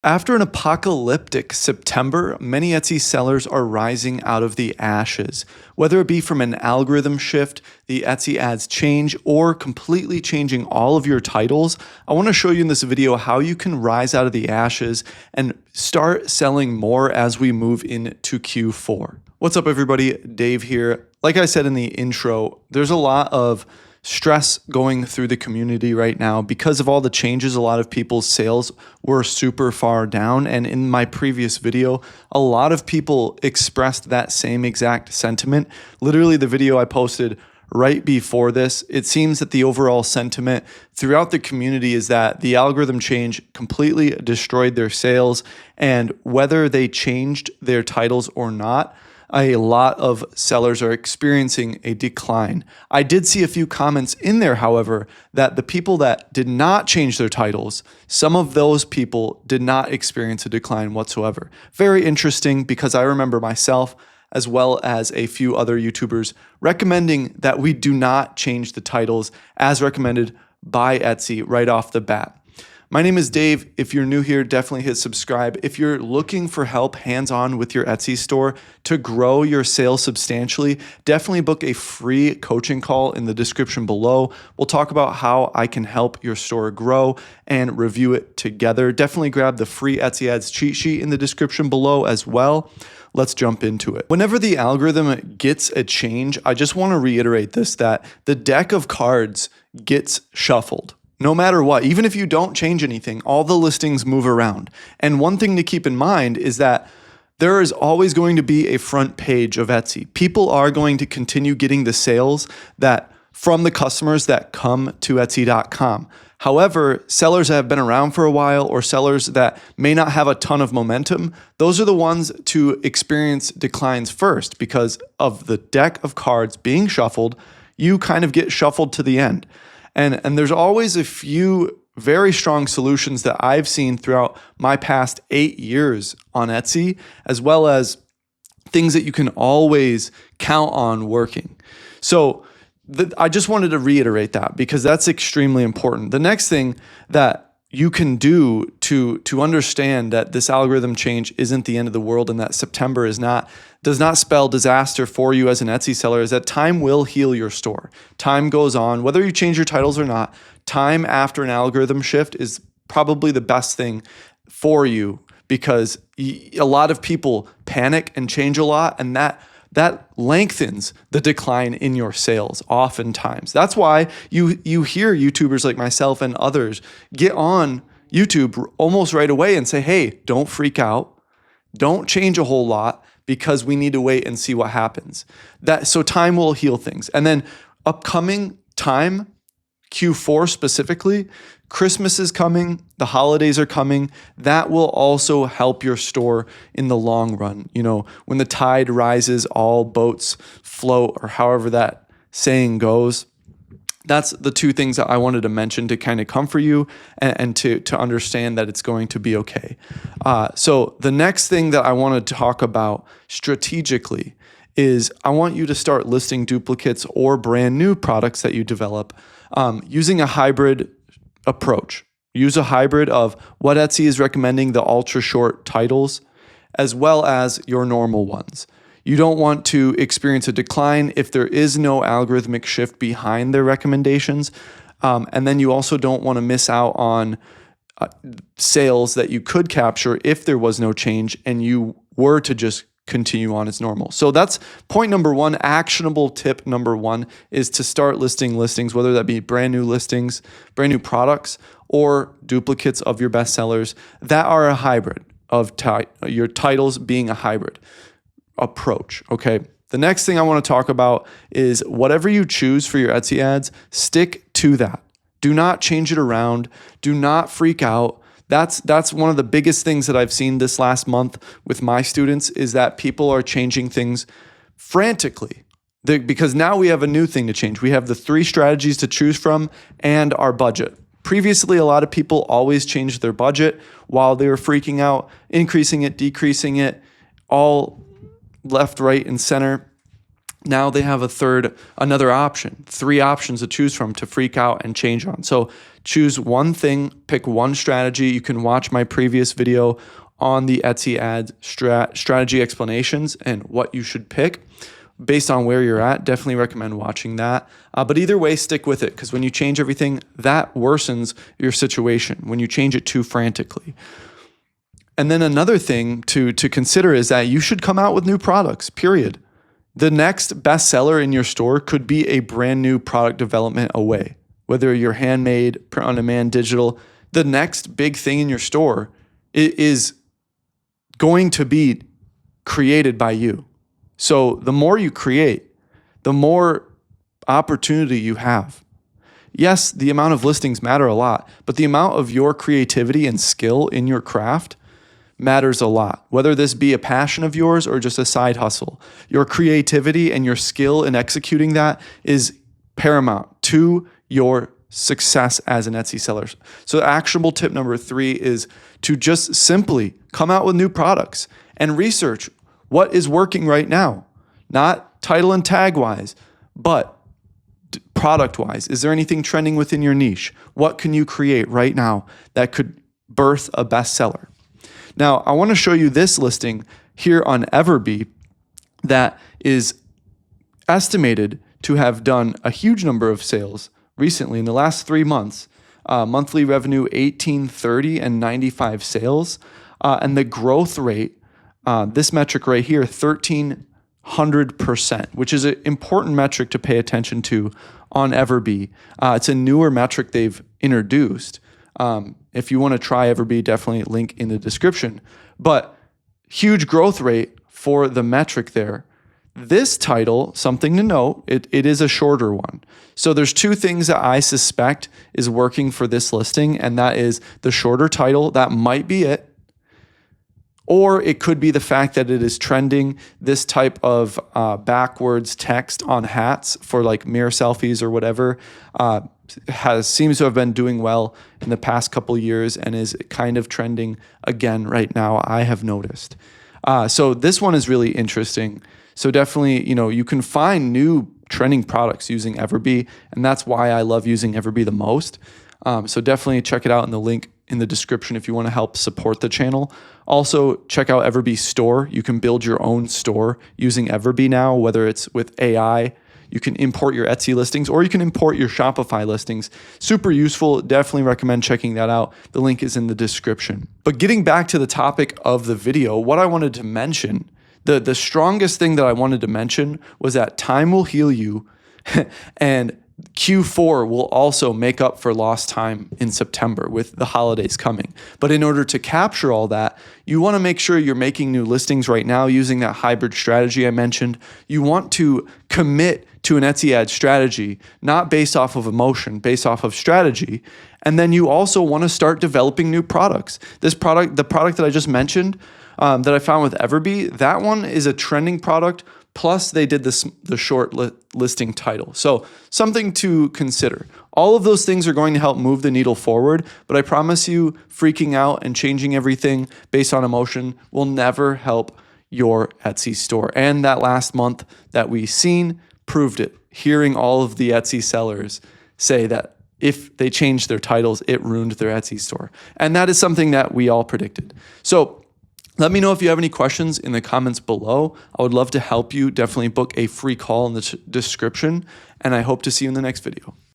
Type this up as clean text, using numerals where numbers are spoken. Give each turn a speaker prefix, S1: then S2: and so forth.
S1: After an apocalyptic September, many Etsy sellers are rising out of the ashes. Whether it be from an algorithm shift, the Etsy ads change, or completely changing all of your titles, I want to show you in this video how you can rise out of the ashes and start selling more as we move into Q4. What's up, everybody? Dave here. Like I said in the intro, there's a lot of stress going through the community right now because of all the changes. A lot of people's sales were super far down, and in my previous video a lot of people expressed that same exact sentiment. Literally the video I posted right before this, it seems that the overall sentiment throughout the community is that the algorithm change completely destroyed their sales, and whether they changed their titles or not, a lot of sellers are experiencing a decline. I did see a few comments in there, however, that the people that did not change their titles, some of those people did not experience a decline whatsoever. Very interesting, because I remember myself, as well as a few other YouTubers, recommending that we do not change the titles as recommended by Etsy right off the bat. My name is Dave. If you're new here, definitely hit subscribe. If you're looking for help hands-on with your Etsy store to grow your sales substantially, definitely book a free coaching call in the description below. We'll talk about how I can help your store grow and review it together. Definitely grab the free Etsy ads cheat sheet in the description below as well. Let's jump into it. Whenever the algorithm gets a change, I just want to reiterate this, that the deck of cards gets shuffled. No matter what, even if you don't change anything, all the listings move around. And one thing to keep in mind is that there is always going to be a front page of Etsy. People are going to continue getting the sales that from the customers that come to Etsy.com. However, sellers that have been around for a while, or sellers that may not have a ton of momentum, those are the ones to experience declines first because of the deck of cards being shuffled. You kind of get shuffled to the end. And there's always a few very strong solutions that I've seen throughout my past 8 years on Etsy, as well as things that you can always count on working. So I just wanted to reiterate that because that's extremely important. The next thing that you can do to understand that this algorithm change isn't the end of the world and that September does not spell disaster for you as an Etsy seller is that time will heal your store. Time goes on, whether you change your titles or not. Time after an algorithm shift is probably the best thing for you, because a lot of people panic and change a lot, and that lengthens the decline in your sales oftentimes. That's why you hear YouTubers like myself and others get on YouTube almost right away and say, hey, don't freak out. Don't change a whole lot because we need to wait and see what happens. So time will heal things. And then upcoming time, Q4 specifically, Christmas is coming, the holidays are coming. That will also help your store in the long run. You know, when the tide rises, all boats float, or however that saying goes. That's the two things that I wanted to mention to kind of comfort you and to understand that it's going to be okay. So the next thing that I want to talk about strategically is I want you to start listing duplicates or brand new products that you develop using a hybrid approach. Use a hybrid of what Etsy is recommending, the ultra short titles, as well as your normal ones. You don't want to experience a decline if there is no algorithmic shift behind their recommendations. And then you also don't want to miss out on sales that you could capture if there was no change and you were to just continue on as normal. So that's point number one. Actionable tip number one is to start listing listings, whether that be brand new listings, brand new products, or duplicates of your bestsellers that are a hybrid of your titles being a hybrid approach. Okay. The next thing I want to talk about is whatever you choose for your Etsy ads, stick to that. Do not change it around. Do not freak out. That's one of the biggest things that I've seen this last month with my students is that people are changing things frantically because now we have a new thing to change. We have the 3 strategies to choose from and our budget. Previously, a lot of people always changed their budget while they were freaking out, increasing it, decreasing it, all left, right, and center. Now they have another option, 3 options to choose from to freak out and change on. So choose one thing, pick one strategy. You can watch my previous video on the Etsy ads strategy explanations and what you should pick based on where you're at. Definitely recommend watching that. But either way, stick with it, because when you change everything, that worsens your situation when you change it too frantically. And then another thing to consider is that you should come out with new products, period. The next bestseller in your store could be a brand new product development away. Whether you're handmade, print on demand, digital, the next big thing in your store is going to be created by you. So the more you create, the more opportunity you have. Yes, the amount of listings matter a lot, but the amount of your creativity and skill in your craft matters a lot, whether this be a passion of yours or just a side hustle. Your creativity and your skill in executing that is paramount to your success as an Etsy seller. So actionable tip number 3 is to just simply come out with new products and research what is working right now, not title and tag wise, but product wise. Is there anything trending within your niche? What can you create right now that could birth a bestseller? Now, I want to show you this listing here on Everbee that is estimated to have done a huge number of sales recently in the last 3 months. Monthly revenue 1830 and 95 sales. And the growth rate, this metric right here, 1300%, which is an important metric to pay attention to on Everbee. It's a newer metric they've introduced. If you want to try Everbee, definitely link in the description. But huge growth rate for the metric there. This title, something to note, it is a shorter one. So there's 2 things that I suspect is working for this listing, and that is the shorter title. That might be it. Or it could be the fact that it is trending, this type of backwards text on hats for like mirror selfies or whatever, seems to have been doing well in the past couple years and is kind of trending again right now, I have noticed. So this one is really interesting. So definitely, you can find new trending products using Everbee, and that's why I love using Everbee the most. So definitely check it out in the link in the description if you want to help support the channel. Also, check out Everbee Store. You can build your own store using Everbee now, whether it's with AI. You can import your Etsy listings, or you can import your Shopify listings. Super useful. Definitely recommend checking that out. The link is in the description. But getting back to the topic of the video, what I wanted to mention, the strongest thing that I wanted to mention was that time will heal you and Q4 will also make up for lost time in September with the holidays coming. But in order to capture all that, you want to make sure you're making new listings right now using that hybrid strategy I mentioned. You want to commit to an Etsy ad strategy, not based off of emotion, based off of strategy. And then you also want to start developing new products. The product that I just mentioned, that I found with Everbee, that one is a trending product. Plus, they did the short listing title. So something to consider. All of those things are going to help move the needle forward, but I promise you, freaking out and changing everything based on emotion will never help your Etsy store. And that last month that we seen proved it. Hearing all of the Etsy sellers say that if they changed their titles, it ruined their Etsy store. And that is something that we all predicted. So let me know if you have any questions in the comments below. I would love to help you. Definitely book a free call in the description, and I hope to see you in the next video.